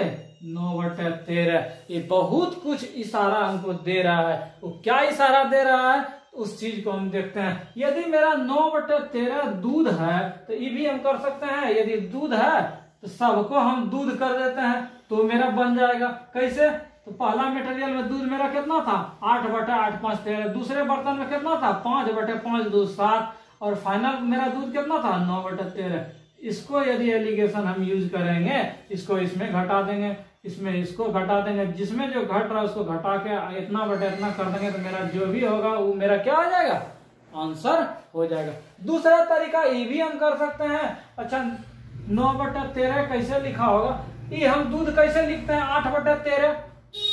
9 बटे 13। ये बहुत कुछ इशारा हमको दे रहा है। वो क्या इशारा दे रहा है उस चीज को हम देखते हैं। यदि मेरा 9 बटे 13 दूध है तो ये भी हम कर सकते हैं। यदि दूध है तो सबको हम दूध कर देते हैं तो मेरा बन जाएगा। कैसे, तो पहला मटेरियल में दूध मेरा कितना था 8 बटे 8 5 13। दूसरे बर्तन में कितना था 5 बटे 5 2 7। और फाइनल मेरा दूध कितना था 9 बटे 13। इसको यदि एलिगेशन हम यूज करेंगे, इसको इसमें घटा देंगे, इसमें इसको घटा देंगे, जिसमें जो घट रहा है उसको घटा के इतना बटे इतना कर देंगे, तो मेरा जो भी होगा वो मेरा क्या हो जाएगा आंसर हो जाएगा। दूसरा तरीका ये भी हम कर सकते हैं। अच्छा 9 बटे 13 कैसे लिखा होगा, ये हम दूध कैसे लिखते हैं 8 बटे 13।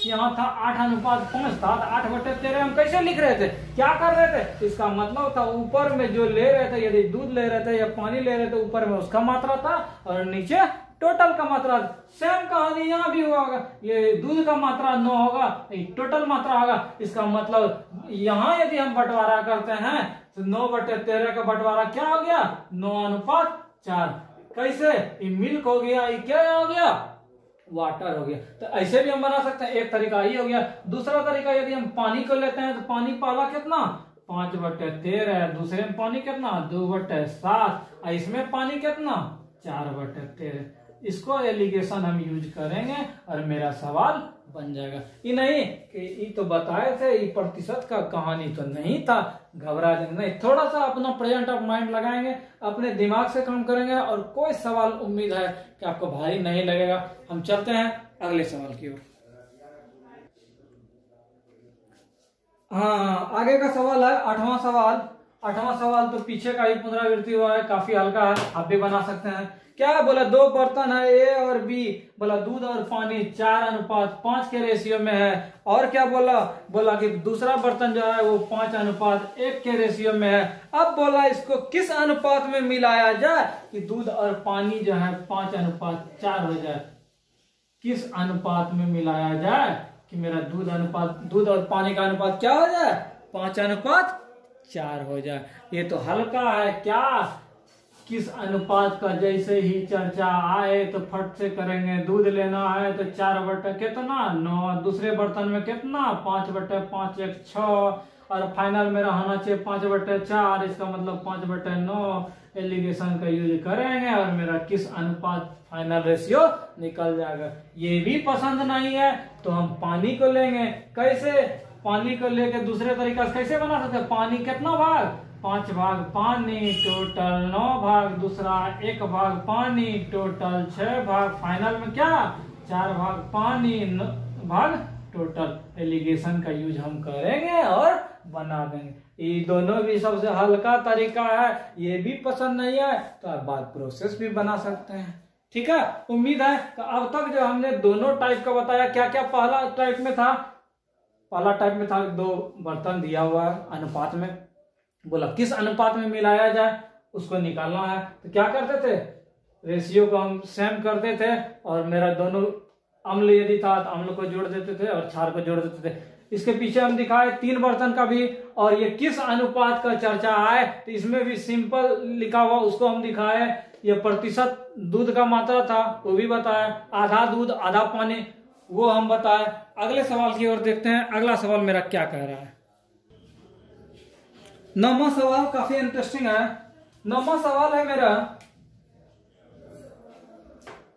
यहाँ था 8:5 था, 8 बटे 13 हम कैसे लिख रहे थे, क्या कर रहे थे। इसका मतलब था ऊपर में जो ले रहे थे, यदि दूध ले रहे थे या पानी ले रहे थे, ऊपर में उसका मात्रा था और नीचे टोटल का मात्रा। सेम कहानी यहाँ भी होगा, ये दूध का मात्रा 9 होगा, टोटल मात्रा होगा। इसका मतलब यहाँ यदि हम बंटवारा करते हैं तो 9 बटे 13 का बंटवारा क्या हो गया 9:4। कैसे, ये मिल्क हो गया, ये क्या हो गया वाटर हो गया। तो ऐसे भी हम बना सकते हैं। एक तरीका ये हो गया। दूसरा तरीका यदि हम पानी को लेते हैं तो पानी पहला कितना 5 बटे 13, दूसरे में पानी कितना 2 बटे 7, इसमें पानी कितना 4 बटे 13। इसको एलिगेशन हम यूज करेंगे और मेरा सवाल बन जाएगा। ये नहीं कि ये तो बताए थे, ये प्रतिशत का कहानी तो नहीं था, घबरा जाएंगे नहीं। थोड़ा सा अपना प्रेजेंट ऑफ माइंड लगाएंगे, अपने दिमाग से काम करेंगे और कोई सवाल उम्मीद है कि आपको भारी नहीं लगेगा। हम चलते हैं अगले सवाल की ओर। हाँ, आगे का सवाल है 8वां सवाल। 8वां सवाल तो पीछे का ही पुनरावृत्ति हुआ है, काफी हल्का है, आप भी बना सकते हैं। क्या बोला, दो बर्तन है ए और बी, बोला दूध और पानी 4:5 के रेशियो में है। और क्या बोला कि दूसरा बर्तन जो है वो 5:1 के रेशियो में है। अब बोला इसको किस अनुपात में मिलाया जाए कि दूध और पानी जो है 5:4 हो जाए। किस अनुपात में मिलाया जाए कि मेरा दूध और पानी का अनुपात क्या हो जाए 5:4 हो जाए। ये तो हल्का है। क्या किस अनुपात का जैसे ही चर्चा आए तो फट से करेंगे। दूध लेना है तो 4 बटे कितना 9, दूसरे बर्तन में कितना 5 बटे 5 1 6, और फाइनल मेरा होना चाहिए 5 बटे 4, इसका मतलब 5 बटे 9। एलिगेशन का यूज करेंगे और मेरा किस अनुपात फाइनल रेशियो निकल जाएगा। ये भी पसंद नहीं है तो हम पानी को लेंगे। कैसे, पानी को लेके दूसरे तरीका से कैसे बना सकते हैं। पानी कितना भाग 5 भाग पानी, टोटल 9 भाग, दूसरा 1 भाग पानी, टोटल 6 भाग, फाइनल में क्या 4 भाग पानी भाग टोटल। एलिगेशन का यूज हम करेंगे और बना देंगे। ये दोनों भी सबसे हल्का तरीका है। ये भी पसंद नहीं है तो आप बात प्रोसेस भी बना सकते हैं। ठीक है, उम्मीद है तो अब तक जो हमने दोनों टाइप का बताया। क्या क्या पहला टाइप में था, पहला टाइप में था 2 बर्तन दिया हुआ अनुपात में, बोला किस अनुपात में मिलाया जाए उसको निकालना है। तो क्या करते थे, रेशियो को हम सेम करते थे और मेरा दोनों अम्ल यदि था तो अम्ल को जोड़ देते थे और क्षार को जोड़ देते थे। इसके पीछे हम दिखाए 3 बर्तन का भी, और ये किस अनुपात का चर्चा आए तो इसमें भी सिंपल लिखा हुआ उसको हम दिखाए। ये प्रतिशत दूध का मात्रा था वो भी बताया, आधा दूध आधा पानी वो हम बताए। अगले सवाल की ओर देखते हैं। अगला सवाल मेरा क्या कह रहा है। 9वां सवाल काफी इंटरेस्टिंग है। 9वां सवाल है मेरा,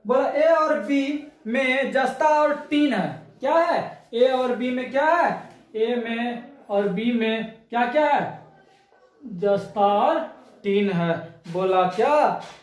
बोला ए और बी में जस्ता और टीन है। क्या है? ए और बी में क्या है? ए में और बी में क्या क्या है? जस्ता और टीन है। बोला क्या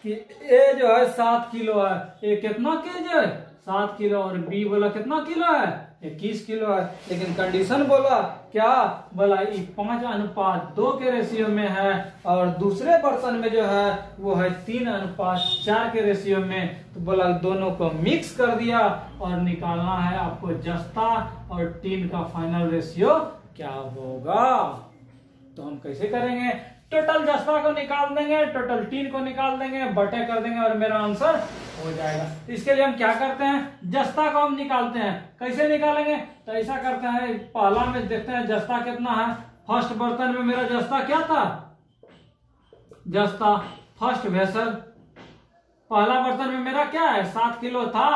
कि ए जो है 7 किलो है। ए कितना केजी है? 7 किलो। और बी बोला कितना किलो है? 21 किलो है। लेकिन कंडीशन बोला क्या? बोला 5:2 के रेशियो में है और दूसरे बर्तन में जो है वो है 3:4 के रेशियो में। तो बोला दोनों को मिक्स कर दिया और निकालना है आपको जस्ता और टीन का फाइनल रेशियो क्या होगा। तो हम कैसे करेंगे? टोटल जस्ता को निकाल देंगे, टोटल टीन को निकाल देंगे, बटे कर देंगे और मेरा आंसर हो जाएगा। तो इसके लिए हम क्या करते हैं? जस्ता को हम निकालते हैं। कैसे निकालेंगे? तो ऐसा करते हैं, पहला में देखते हैं जस्ता कितना है। फर्स्ट बर्तन में मेरा जस्ता क्या था? जस्ता फर्स्ट वेसल पहला बर्तन में मेरा क्या है? 7 किलो था।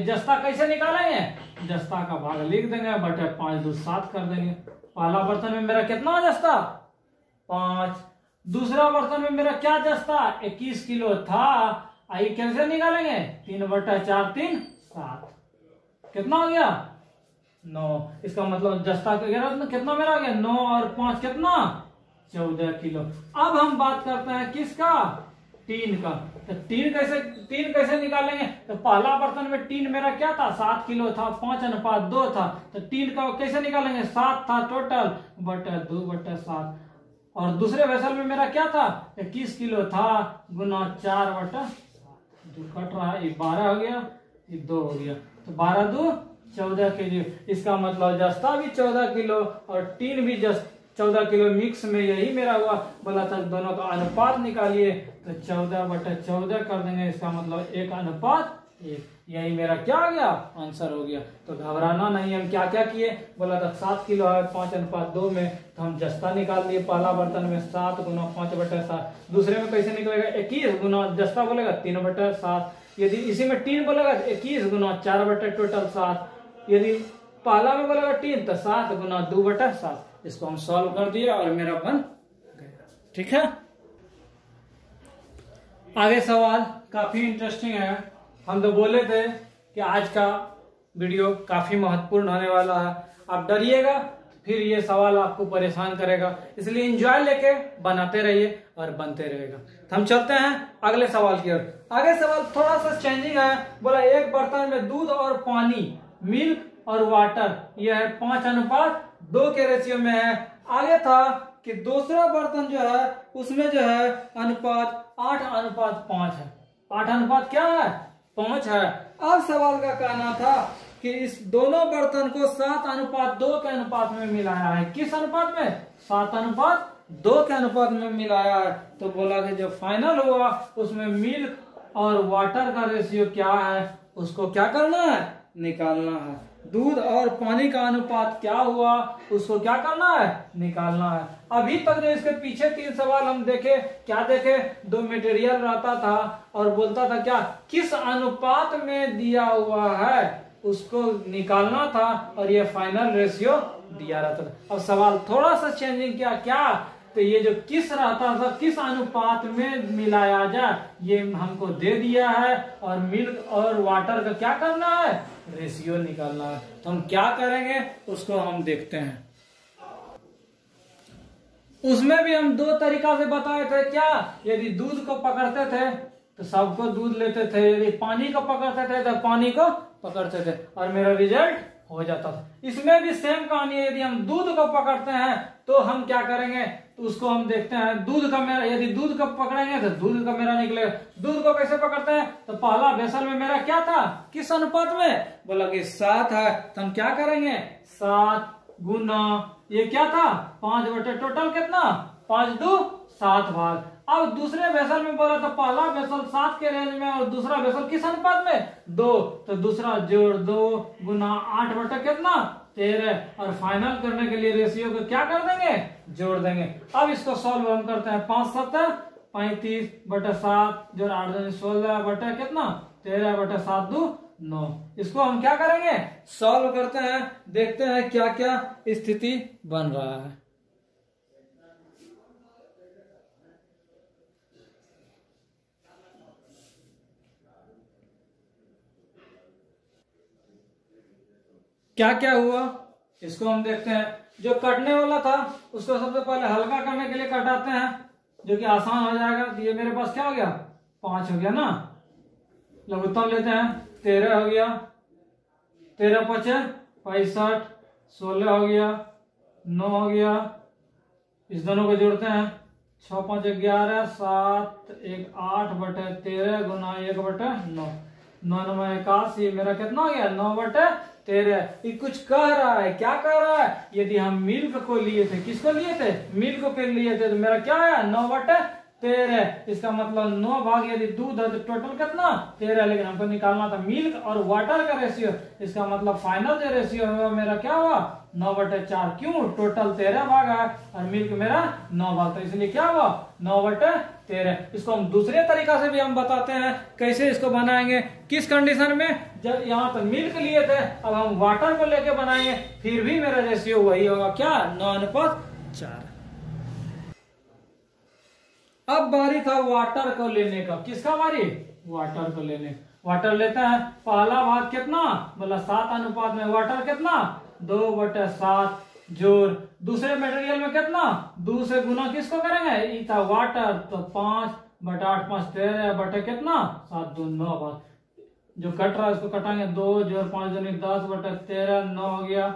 जस्ता कैसे निकालेंगे? जस्ता का भाग लिख देंगे, बटे 5 × 7 कर देंगे। पहला बर्तन में मेरा कितना जस्ता? 5। दूसरा बर्तन में मेरा क्या जस्ता? 21 किलो था। आई कैसे निकालेंगे? 3/4 3 7। कितना हो गया? 9। इसका मतलब जस्ता कितना मेरा हो गया? 9 और 5 कितना? 14 किलो। अब हम बात करते हैं किसका? टीन का। तो टीन कैसे निकालेंगे? तो पहला बर्तन में टीन मेरा क्या था? 7 किलो था, 5:2 था। तो टीन का कैसे निकालेंगे? 7 था टोटल, बटे 2/7। और दूसरे वेसल में मेरा क्या था? 21 किलो था, गुना 4/7। कट रहा है, 12 हो गया, 2 हो गया। तो 12 2 14 केजी। इसका मतलब जस्ता भी 14 किलो और टीन भी 14 किलो मिक्स में यही मेरा हुआ। बोला था दोनों का अनुपात निकालिए, तो 14/14 कर देंगे। इसका मतलब 1:1। यही मेरा क्या हो गया? आंसर हो गया। तो घबराना नहीं। हम क्या क्या किए? बोला था 7 किलो है 5:2 में, तो हम जस्ता निकाल दिए। पहला बर्तन में 7 × 5/7। दूसरे में कैसे निकलेगा? 21 गुना जस्ता बोलेगा 3/7। यदि इसी में टीन बोलेगा 21 × 4/7। यदि पहला में बोलेगा टीन तो 7 × 2/7। इसको हम सॉल्व कर दिए और मेरा बन गया। ठीक है। आगे सवाल काफी इंटरेस्टिंग है। हम तो बोले थे कि आज का वीडियो काफी महत्वपूर्ण होने वाला है। आप डरिएगा फिर ये सवाल आपको परेशान करेगा, इसलिए एंजॉय लेके बनाते रहिए और बनते रहेगा। तो हम चलते हैं अगले सवाल की ओर। आगे सवाल थोड़ा सा चेंजिंग है। बोला एक बर्तन में दूध और पानी, मिल्क और वाटर, यह है 5:2 के रेशियो में है। आगे था कि दूसरा बर्तन जो है उसमें जो है अनुपात 8:5 है। 8 क्या है? 5 है। अब सवाल का कहना था कि इस दोनों बर्तन को 7:2 के अनुपात में मिलाया है। किस अनुपात में? 7:2 के अनुपात में मिलाया है। तो बोला कि जो फाइनल हुआ उसमें मिल्क और वाटर का रेशियो क्या है, उसको क्या करना है? निकालना है। दूध और पानी का अनुपात क्या हुआ, उसको क्या करना है? निकालना है। अभी तक जो इसके पीछे 3 सवाल हम देखे, क्या देखे? 2 मटेरियल रहता था और बोलता था क्या? किस अनुपात में दिया हुआ है उसको निकालना था, और ये फाइनल रेशियो दिया रहता था। अब सवाल थोड़ा सा चेंजिंग किया। क्या? तो ये जो किस रहता था, किस अनुपात में मिलाया जाए, ये हमको दे दिया है। और मिल्क और वाटर का क्या करना है? रेशियो निकालना है। तो हम क्या करेंगे उसको हम देखते हैं। उसमें भी हम 2 तरीका से बताए थे। क्या? यदि दूध को पकड़ते थे तो सबको दूध लेते थे, यदि पानी को पकड़ते थे तो पानी को पकड़ते थे और मेरा रिजल्ट हो जाता था। इसमें भी सेम कहानी है। यदि हम दूध को पकड़ते हैं तो हम क्या करेंगे? तो उसको हम देखते हैं। दूध का मेरा, यदि दूध को पकड़ेंगे तो दूध का मेरा निकलेगा। दूध को कैसे पकड़ते हैं? तो पहला वेसल में मेरा क्या था? किस अनुपात में? बोला कि 7 है। तो हम क्या करेंगे? 7 गुना ये क्या था? 5 बटे टोटल कितना? 5 2 7 भाग। अब दूसरे वेसल में बोला तो पहला वेसल 7 के रेंज में और दूसरा वेसल किस अनुपात में? 2। तो दूसरा जोड़ 2 गुना 8 बटे कितना? 13। और फाइनल करने के लिए रेशियो को क्या कर देंगे? जोड़ देंगे। अब इसको सॉल्व हम करते हैं। 5 7 35 बटे 7 जोड़ 8 16 बटे कितना? 13 बटे 7 2 9। इसको हम क्या करेंगे? सॉल्व करते हैं, देखते हैं क्या क्या स्थिति बन रहा है। क्या क्या हुआ इसको हम देखते हैं। जो कटने वाला था उसको सबसे पहले हल्का करने के लिए कटाते हैं, जो कि आसान हो जाएगा। तो ये मेरे पास क्या हो गया, 5 हो गया ना। लघुत्तम लेते हैं, 13 हो गया, 13 पचे 65, 16 हो गया, 9 हो गया। इस दोनों को जोड़ते हैं, 6 5 11, 7 1 8 बटे 13 गुना 1 बटे 9, 9 9 81। मेरा कितना हो गया, 9 बटे 13। ये कुछ कह रहा है, क्या कह रहा है, यदि हम मिल्क को लिए थे, किसको लिए थे, मिल्क को लिए थे, तो मेरा क्या आया, 9 बटे 13। इसका मतलब 9 भाग यदि दूध है तो टोटल कितना, 13। लेकिन हमको निकालना था मिल्क और वाटर का रेशियो। इसका मतलब फाइनल जो रेशियो हुआ मेरा क्या हुआ, 9 बटे 4। क्यों, टोटल 13 भाग है और मिल्क मेरा 9 भाग, तो इसलिए क्या हुआ, 9 बटे 13। इसको हम दूसरे तरीका से भी हम बताते हैं कैसे इसको बनाएंगे। किस कंडीशन में, जब यहाँ पर मिल्क लिए थे, अब हम वाटर को लेके बनाएंगे, फिर भी मेरा रेशियो वही होगा, क्या, 9:4। अब बारी था वाटर को लेने का। किसका बारी, वाटर को लेने। वाटर लेते हैं, पहला भाग कितना, बोला 7 अनुपात में वाटर कितना, 2 बटे 7 जोड़ दूसरे मटेरियल में कितना, 2 से गुना किसको करेंगे, ई था वाटर, तो 5 बटे 8 5 13 बटे कितना, 7 2 9 भाग। जो कट रहा है उसको कटाएंगे, 2 जोड़ 5 दूनी 10 बटे 13, 9 हो गया।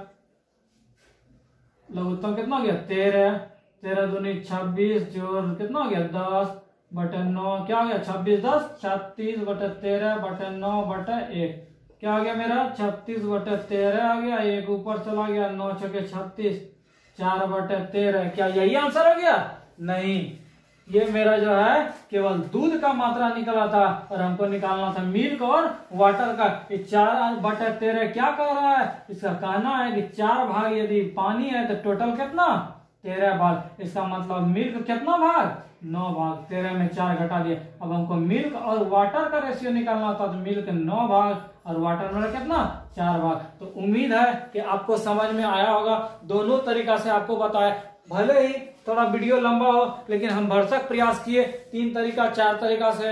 लघुत्तम कितना हो गया, 13, 13 दूनी 26 जोड़ कितना हो गया, 10 बटे 9, क्या हो गया, 26 10 36 बटे 13 बटे 9 बटे 1। क्या हो गया मेरा, 36 बटे 13 आ गया, 1 ऊपर चला गया, 9 छके 36, 4 बटे 13। क्या यही आंसर हो गया, नहीं, ये मेरा जो है केवल दूध का मात्रा निकला था और हमको निकालना था मिल्क और वाटर का। 4 बटे 13 क्या कह रहा है, इसका कहना है कि 4 भाग यदि पानी है तो टोटल कितना, 13 भाग। इसका मतलब मिल्क कितना भाग, 9 भाग। 13 में 4 घटा दिया। अब हमको मिल्क और वाटर का रेशियो निकालना था, तो मिल्क 9 भाग और वाटर में कितना, 4 भाग। तो उम्मीद है कि आपको समझ में आया होगा। दोनों तरीका से आपको बताया, भले ही थोड़ा वीडियो लंबा हो, लेकिन हम भरसक प्रयास किए 3 तरीका 4 तरीका से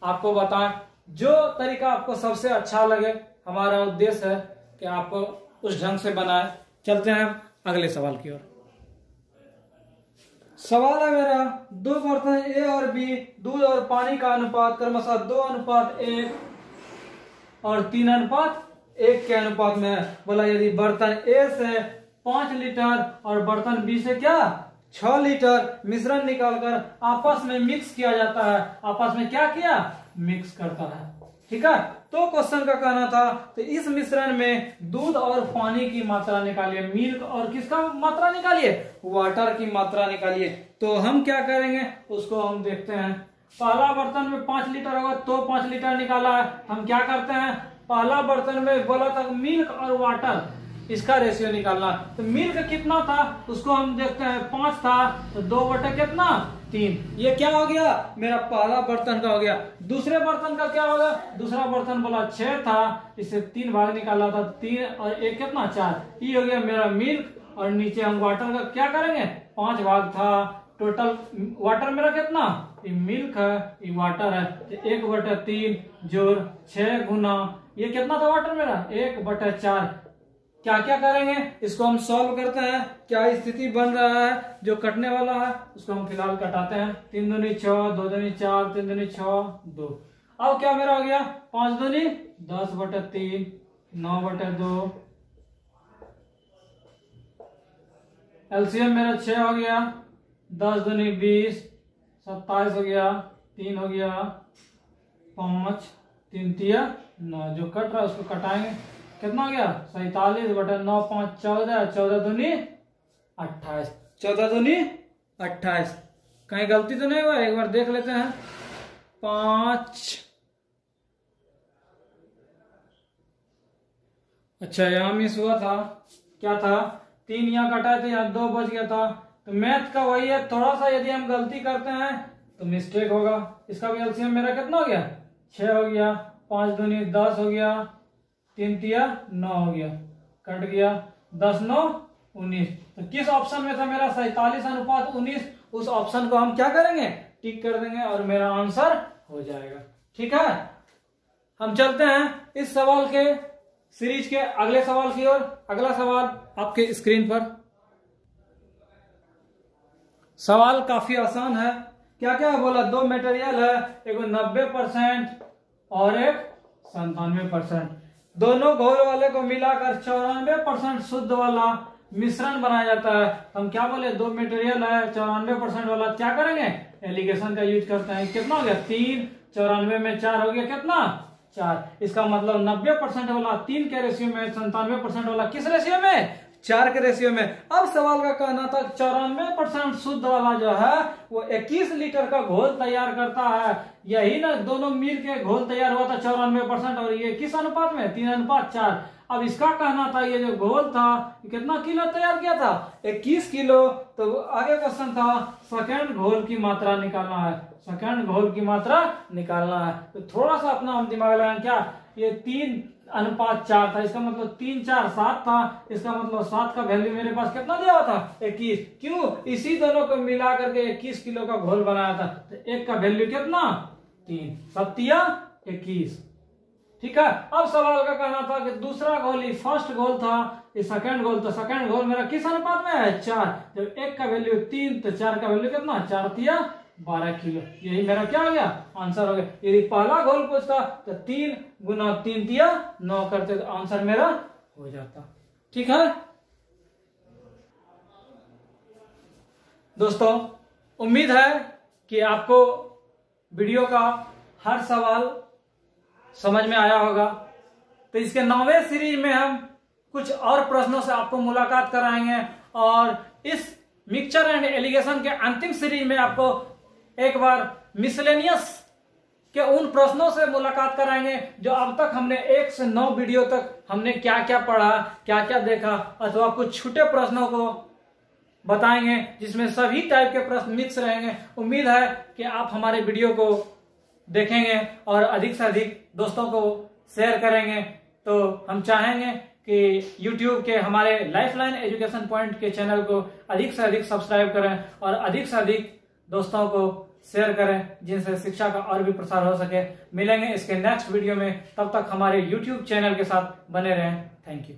आपको बताएं। जो तरीका आपको सबसे अच्छा लगे, हमारा उद्देश्य है कि आपको उस ढंग से बनाए। चलते हैं अगले सवाल की ओर। सवाल है मेरा, 2 बर्तन ए और बी, दूध और पानी का अनुपात क्रमशः 2:1 और 3:1 के अनुपात में है। बोला यदि बर्तन ए से 5 लीटर और बर्तन बी से क्या, 6 लीटर मिश्रण निकालकर आपस में मिक्स किया जाता है। आपस में क्या किया, मिक्स करता है, ठीक है। तो क्वेश्चन का कहना था, तो इस मिश्रण में दूध और पानी की मात्रा निकालिए, मिल्क और किसका मात्रा निकालिए, वाटर की मात्रा निकालिए। तो हम क्या करेंगे उसको हम देखते हैं। पहला बर्तन में 5 लीटर होगा, तो 5 लीटर निकाला है। हम क्या करते हैं, पहला बर्तन में बोला था मिल्क और वाटर, इसका रेशियो निकालना। तो मिल्क कितना था उसको हम देखते हैं, 5 था, तो 2 बटे कितना, 3। ये क्या हो गया, मेरा पहला बर्तन का हो गया। दूसरे बर्तन का क्या होगा, दूसरा बर्तन बोला 6 था, इसे 3 भाग निकाला था, 3 और 1 कितना, 4। ये हो गया मेरा मिल्क। और नीचे हम वाटर का क्या करेंगे, 5 भाग था, टोटल वाटर मेरा कितना, ये मिल्क है, ये वाटर है, तो 1 बटे 3 जोड़ 6 गुना ये कितना था वाटर मेरा, 1 बटे 4। क्या क्या करेंगे इसको हम सॉल्व करते हैं। क्या स्थिति बन रहा है, जो कटने वाला है उसको हम फिलहाल कटाते हैं। 3 दूनी 6, 2 दूनी 4, 3 दूनी 6, 2। अब क्या मेरा हो गया, 5 दूनी 10 बटे 3, 9 बटे 2। एलसीएम मेरा 6 हो गया, 10 दूनी 20, 27 हो गया, 3 हो गया, 5 3 तिया 9। जो कट रहा है उसको कटाएंगे, कितना हो गया, 47 बटे 9 5 14, 14 दूनी 28, 14 दूनी 28। कहीं गलती तो नहीं हुआ, एक बार देख लेते हैं। 5, अच्छा यहाँ मिस हुआ था, क्या था, 3 यहाँ कटाए थे, यहाँ 2 बच गया था। तो मैथ का वही है, थोड़ा सा यदि हम गलती करते हैं तो मिस्टेक होगा। इसका भी एलसीएम मेरा कितना हो गया, 6 हो गया, 5 दूनी 10 हो गया, 3 तिया 9 हो गया, कट गया, 10 9 19। तो किस ऑप्शन में था मेरा, 47:19। उस ऑप्शन को हम क्या करेंगे, टिक कर देंगे और मेरा आंसर हो जाएगा, ठीक है। हम चलते हैं इस सवाल के सीरीज के अगले सवाल की ओर। अगला सवाल आपके स्क्रीन पर। सवाल काफी आसान है। क्या क्या बोला? दो मटेरियल है, एक 90% और एक 97%। दोनों घोल वाले को मिलाकर 94% शुद्ध वाला मिश्रण बनाया जाता है। हम क्या बोले? दो मटेरियल है, 94% वाला क्या करेंगे? एलिगेशन का यूज करते हैं। कितना हो गया? 3, 94 में 4 हो गया, कितना? 4। इसका मतलब 90% वाला 3 के रेशियो में, 97% वाला किस रेशियो में? 4 के रेशियो में। अब सवाल का कहना था 94% शुद्ध वाला जो है वो 21 लीटर का घोल तैयार करता है। यही ना दोनों मिल के घोल तैयार हुआ था 94%, और ये किस अनुपात में? 3:4। अब इसका कहना था ये जो घोल था कितना किलो तैयार किया था? 21 किलो। तो आगे क्वेश्चन था सेकंड घोल की मात्रा निकालना है। सेकंड घोल की मात्रा निकालना है। तो थोड़ा सा अपना हम दिमाग लगाएं। क्या ये 3:4 था, इसका मतलब 3, 4, 7 था। इसका मतलब 7 का वैल्यू मेरे पास कितना दिया हुआ था? 21। क्यों? इसी दोनों को मिला करके 21 किलो का घोल बनाया था। तो एक का वैल्यू कितना? 3, 7 21। ठीक है। अब सवाल का कहना था कि दूसरा घोल, ये फर्स्ट घोल था, ये सेकंड घोल। तो सेकंड घोल मेरा किस अनुपात में है? 4। जब एक का वैल्यू 3 तो 4 का वैल्यू कितना? 4 12 किलो। यही मेरा क्या हो गया? आंसर हो गया। यदि पहला घोल पूछता तो 3 गुना 3 9 करते तो आंसर मेरा हो जाता। ठीक है दोस्तों, उम्मीद है कि आपको वीडियो का हर सवाल समझ में आया होगा। तो इसके 9वें सीरीज में हम कुछ और प्रश्नों से आपको मुलाकात कराएंगे, और इस मिक्सचर एंड एलिगेशन के अंतिम सीरीज में आपको एक बार मिसलेनियस के उन प्रश्नों से मुलाकात कराएंगे जो अब तक हमने 1 से 9 वीडियो तक हमने क्या क्या पढ़ा, क्या क्या देखा, अथवा कुछ छूटे प्रश्नों को बताएंगे जिसमें सभी टाइप के प्रश्न मिक्स रहेंगे। उम्मीद है कि आप हमारे वीडियो को देखेंगे और अधिक से अधिक दोस्तों को शेयर करेंगे। तो हम चाहेंगे कि YouTube के हमारे लाइफलाइन एजुकेशन पॉइंट के चैनल को अधिक से अधिक सब्सक्राइब करें और अधिक से अधिक दोस्तों को शेयर करें, जिनसे शिक्षा का और भी प्रसार हो सके। मिलेंगे इसके नेक्स्ट वीडियो में, तब तक हमारे YouTube चैनल के साथ बने रहें। Thank you.